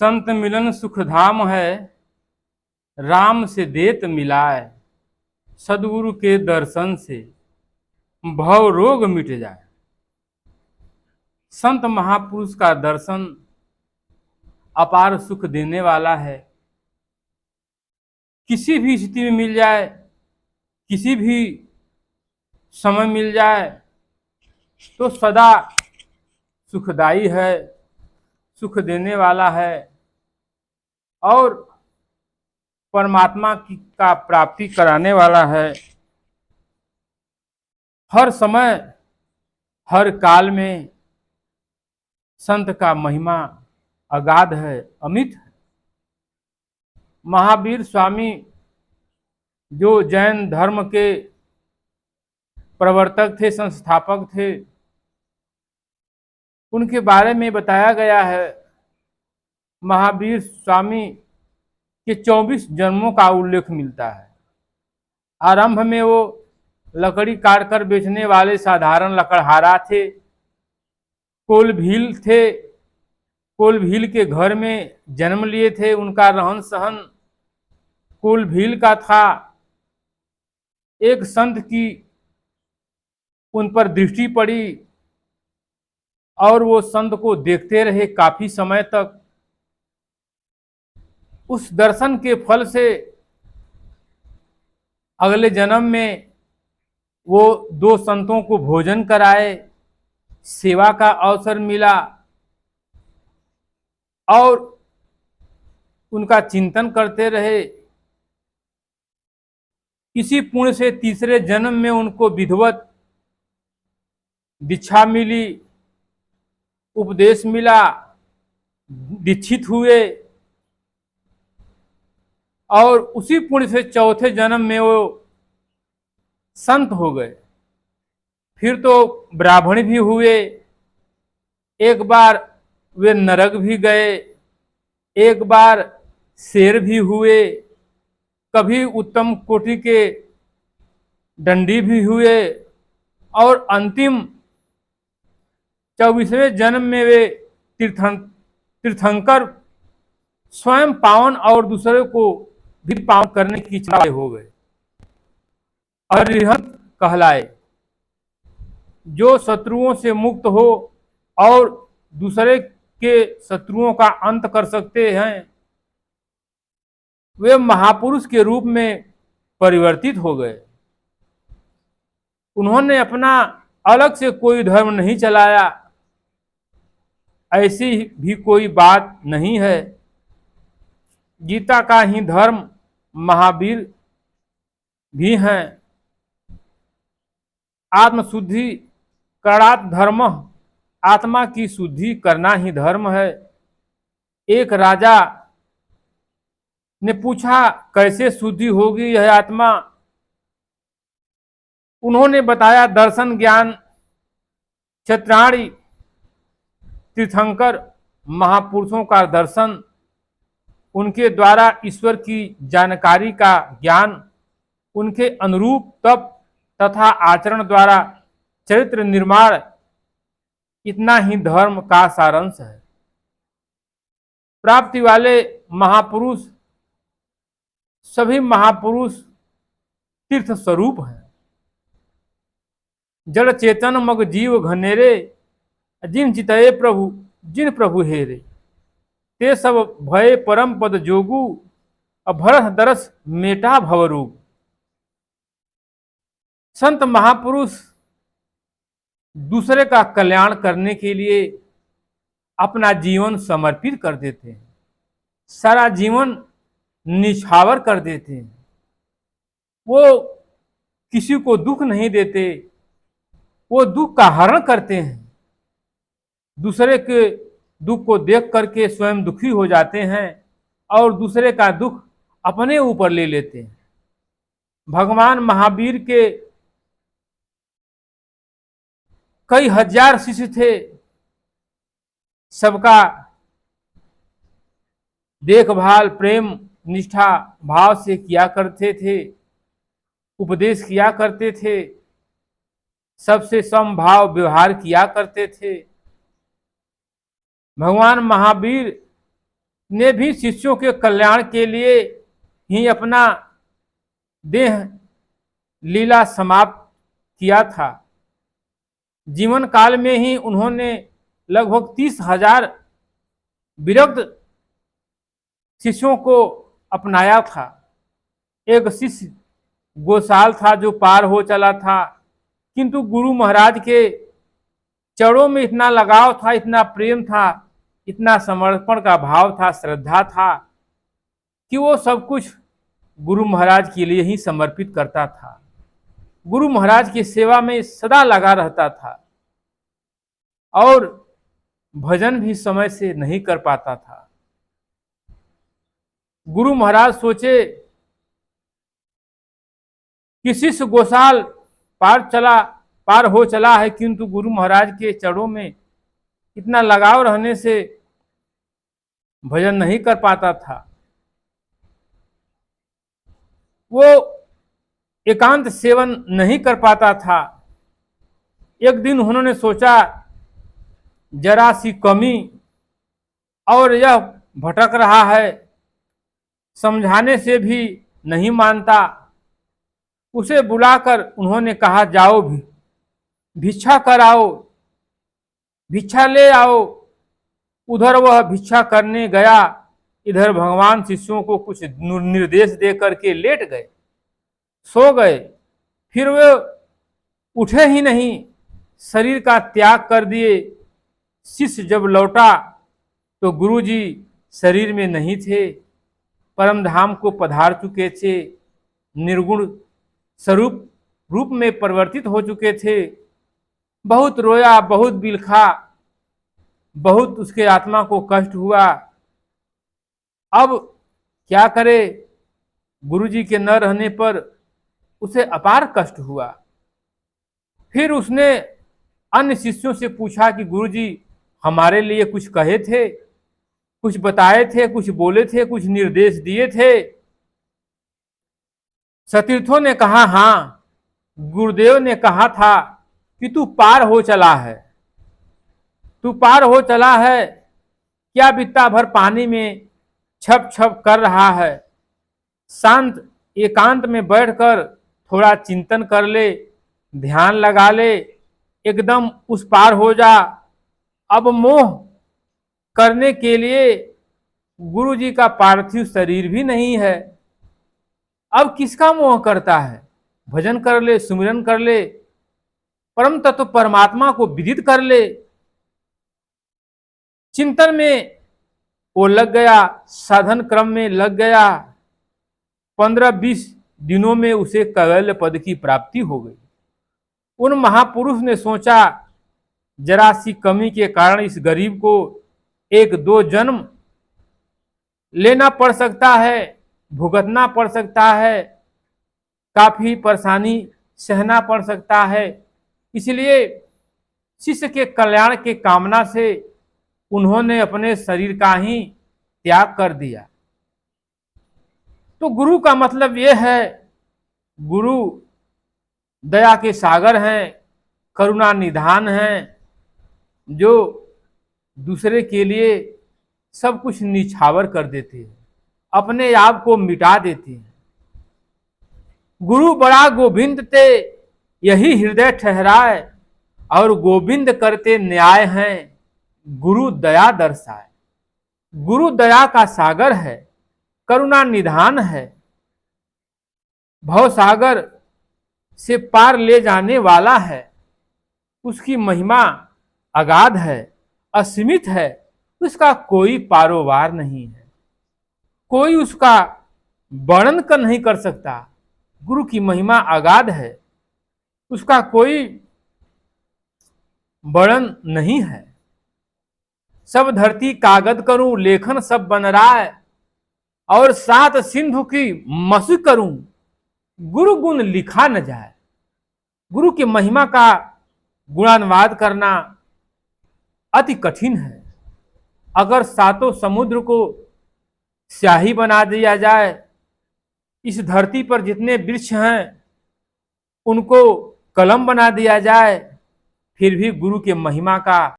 संत मिलन सुख धाम है, राम से देत मिलाए, सदगुरु के दर्शन से भव रोग मिट जाए। संत महापुरुष का दर्शन अपार सुख देने वाला है। किसी भी स्थिति में मिल जाए, किसी भी समय मिल जाए तो सदा सुखदाई है, सुख देने वाला है और परमात्मा की का प्राप्ति कराने वाला है। हर समय हर काल में संत का महिमा अगाध है, अमित है। महावीर स्वामी जो जैन धर्म के प्रवर्तक थे, संस्थापक थे, उनके बारे में बताया गया है। महावीर स्वामी के 24 जन्मों का उल्लेख मिलता है। आरंभ में वो लकड़ी काटकर बेचने वाले साधारण लकड़हारा थे, कोलभील थे। कोलभील के घर में जन्म लिए थे। उनका रहन सहन कोलभील का था। एक संत की उन पर दृष्टि पड़ी और वो संत को देखते रहे काफी समय तक। उस दर्शन के फल से अगले जन्म में वो 2 संतों को भोजन कराए, सेवा का अवसर मिला और उनका चिंतन करते रहे। इसी पुण्य से तीसरे जन्म में उनको विधिवत दीक्षा मिली, उपदेश मिला, दीक्षित हुए और उसी पुण्य से चौथे जन्म में वो संत हो गए। फिर तो ब्राह्मण भी हुए, एक बार वे नरक भी गए, एक बार शेर भी हुए, कभी उत्तम कोटि के दंडी भी हुए और अंतिम 24वें जन्म में वे तीर्थंकर स्वयं पावन और दूसरे को भी पावन करने की इच्छा हो गए। अरिहंत कहलाए, जो शत्रुओं से मुक्त हो और दूसरे के शत्रुओं का अंत कर सकते हैं, वे महापुरुष के रूप में परिवर्तित हो गए। उन्होंने अपना अलग से कोई धर्म नहीं चलाया, ऐसी भी कोई बात नहीं है। गीता का ही धर्म महावीर भी हैं। आत्मशुद्धि करणात् धर्म, आत्मा की शुद्धि करना ही धर्म है। एक राजा ने पूछा, कैसे शुद्धि होगी यह आत्मा? उन्होंने बताया, दर्शन ज्ञान क्षत्राणि, तीर्थंकर महापुरुषों का दर्शन, उनके द्वारा ईश्वर की जानकारी का ज्ञान, उनके अनुरूप तप तथा आचरण द्वारा चरित्र निर्माण, इतना ही धर्म का सारांश है। प्राप्ति वाले महापुरुष, सभी महापुरुष तीर्थ स्वरूप हैं। जड़ चेतन मग जीव घनेरे, जिन चितये प्रभु जिन प्रभु हेरे, ते सब भय परम पद जोगु, अभरह दरस मेटा भवरोग। संत महापुरुष दूसरे का कल्याण करने के लिए अपना जीवन समर्पित कर देते हैं, सारा जीवन निछावर कर देते हैं। वो किसी को दुख नहीं देते, वो दुख का हरण करते हैं। दूसरे के दुख को देख करके स्वयं दुखी हो जाते हैं और दूसरे का दुख अपने ऊपर ले लेते हैं। भगवान महावीर के कई हजार शिष्य थे, सबका देखभाल प्रेम निष्ठा भाव से किया करते थे, उपदेश किया करते थे, सबसे समभाव व्यवहार किया करते थे। भगवान महावीर ने भी शिष्यों के कल्याण के लिए ही अपना देह लीला समाप्त किया था। जीवन काल में ही उन्होंने लगभग 30,000 विरक्त शिष्यों को अपनाया था। एक शिष्य गोसाल था जो पार हो चला था, किंतु गुरु महाराज के चरणों में इतना लगाव था, इतना प्रेम था, इतना समर्पण का भाव था, श्रद्धा था कि वो सब कुछ गुरु महाराज के लिए ही समर्पित करता था। गुरु महाराज की सेवा में सदा लगा रहता था और भजन भी समय से नहीं कर पाता था। गुरु महाराज सोचे कि शिष्य गोसाल पार हो चला है, किंतु गुरु महाराज के चरणों में इतना लगाव रहने से भजन नहीं कर पाता था। वो एकांत सेवन नहीं कर पाता था। एक दिन उन्होंने सोचा जरा सी कमी और यह भटक रहा है, समझाने से भी नहीं मानता। उसे बुलाकर उन्होंने कहा जाओ भिक्षा कर आओ, भिक्षा ले आओ। उधर वह भिक्षा करने गया, इधर भगवान शिष्यों को कुछ निर्देश दे करके लेट गए, सो गए। फिर वे उठे ही नहीं, शरीर का त्याग कर दिए। शिष्य जब लौटा तो गुरुजी शरीर में नहीं थे, परम धाम को पधार चुके थे, निर्गुण स्वरूप रूप में परिवर्तित हो चुके थे। बहुत रोया, बहुत बिलखा, बहुत उसके आत्मा को कष्ट हुआ। अब क्या करे, गुरुजी के न रहने पर उसे अपार कष्ट हुआ। फिर उसने अन्य शिष्यों से पूछा कि गुरुजी हमारे लिए कुछ कहे थे, कुछ बताए थे, कुछ बोले थे, कुछ निर्देश दिए थे। सतीर्थों ने कहा हाँ, गुरुदेव ने कहा था कि तू पार हो चला है, तू पार हो चला है। क्या बित्ता भर पानी में छप छप कर रहा है, शांत एकांत में बैठकर थोड़ा चिंतन कर ले, ध्यान लगा ले, एकदम उस पार हो जा। अब मोह करने के लिए गुरु जी का पार्थिव शरीर भी नहीं है, अब किसका मोह करता है। भजन कर ले, सुमिरन कर ले, परम तत्व परमात्मा को विदित कर ले। चिंतन में वो लग गया, साधन क्रम में लग गया। 15-20 दिनों में उसे कैवल्य पद की प्राप्ति हो गई। उन महापुरुष ने सोचा जरा सी कमी के कारण इस गरीब को 1-2 जन्म लेना पड़ सकता है, भुगतना पड़ सकता है, काफी परेशानी सहना पड़ सकता है। इसलिए शिष्य के कल्याण के कामना से उन्होंने अपने शरीर का ही त्याग कर दिया। तो गुरु का मतलब यह है, गुरु दया के सागर हैं, करुणा निधान हैं, जो दूसरे के लिए सब कुछ निछावर कर देते हैं, अपने आप को मिटा देते हैं। गुरु बड़ा गोविंद ते यही हृदय ठहराए, और गोविंद करते न्याय हैं, गुरु दया दर्शाए। गुरु दया का सागर है, करुणा निधान है, भव सागर से पार ले जाने वाला है। उसकी महिमा अगाध है, असीमित है, उसका कोई पारोवार नहीं है, कोई उसका वर्णन कर नहीं कर सकता। गुरु की महिमा अगाध है, उसका कोई वर्णन नहीं है। सब धरती कागज करूं, लेखन सब बन रहा है, और 7 सिंधु की मसी करूं, गुरु गुण लिखा न जाए। गुरु की महिमा का गुणानुवाद करना अति कठिन है। अगर 7 समुद्र को स्याही बना दिया जाए, इस धरती पर जितने वृक्ष हैं उनको कलम बना दिया जाए, फिर भी गुरु के महिमा का